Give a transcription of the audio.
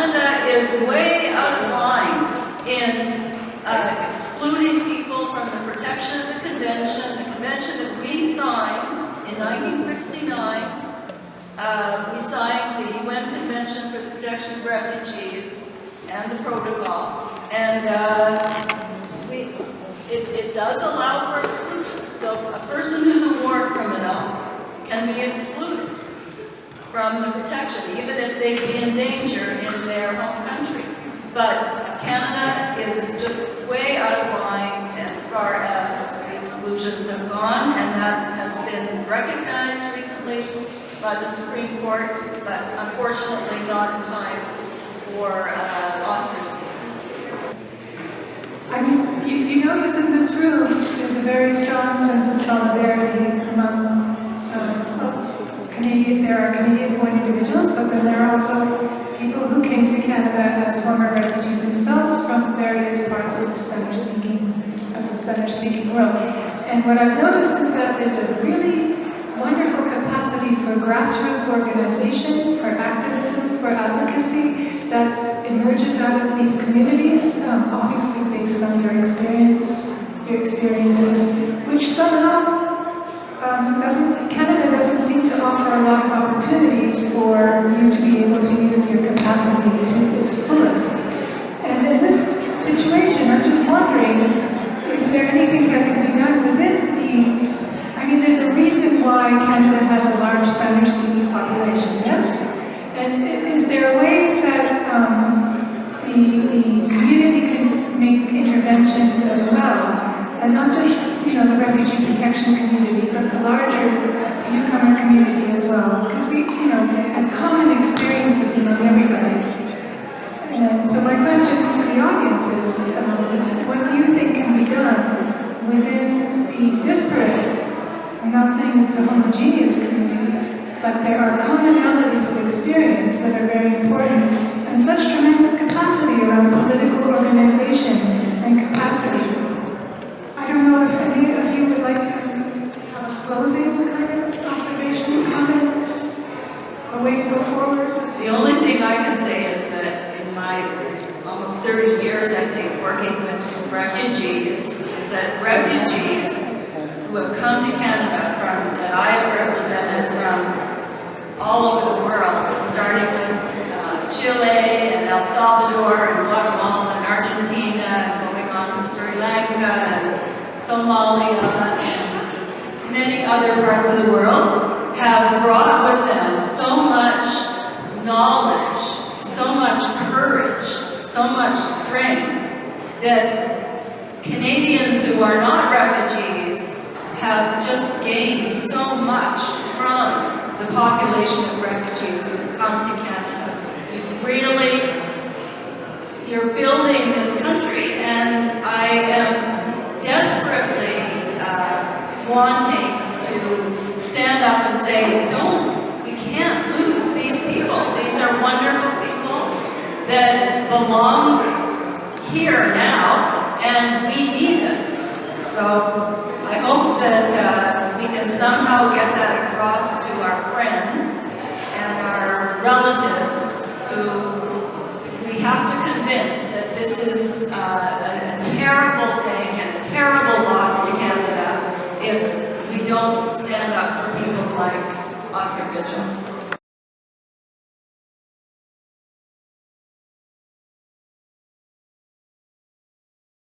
Canada is way out of line in excluding people from the protection of the convention that we signed in 1969. We signed the UN Convention for the Protection of Refugees and the protocol, and it does allow for exclusion. So a person who's a war criminal can be excluded from the protection, even if they be in danger in their home country. But Canada is just way out of line as far as the exclusions have gone, and that has been recognized recently by the Supreme Court, but unfortunately not in time for Oscar's case. I mean, you notice in this room there's a very strong sense of solidarity among there are Canadian-born individuals, but then there are also people who came to Canada as former refugees themselves from various parts of the Spanish-speaking world. And what I've noticed is that there's a really wonderful capacity for grassroots organization, for activism, for advocacy that emerges out of these communities, obviously based on your experiences, which somehow Canada doesn't seem to offer a lot of opportunities for you to be able to use your capacity to its fullest. And in this situation, I'm just wondering, is there anything that can be done within there's a reason why Canada has a large Spanish-speaking population, yes? And is there a way that the community can make interventions as well? And not just, the refugee protection community, but the larger newcomer community as well. Because there's common experiences among everybody. And so my question to the audience is, what do you think can be done within the disparate, I'm not saying it's a homogeneous community, but there are commonalities of experience that are very important, and such tremendous capacity around political organization and capacity. I don't know if any of you would like to have a closing kind of observation, comments, a way to go forward? The only thing I can say is that in my almost 30 years, I think, working with refugees, is that refugees who have come to Canada that I have represented from all over the world, starting with Chile and El Salvador and Guatemala and Argentina, and going on to Sri Lanka and Somalia and many other parts of the world, have brought with them so much knowledge, so much courage, so much strength, that Canadians who are not refugees have just gained so much from the population of refugees who have come to Canada. You're building this country, and I am desperately wanting to stand up and say, we can't lose these people. These are wonderful people that belong here now, and we need them. So I hope that we can somehow get that across to our friends and our relatives who we have to convince that this is a terrible thing and a terrible loss to Canada if we don't stand up for people like Oscar Vigil.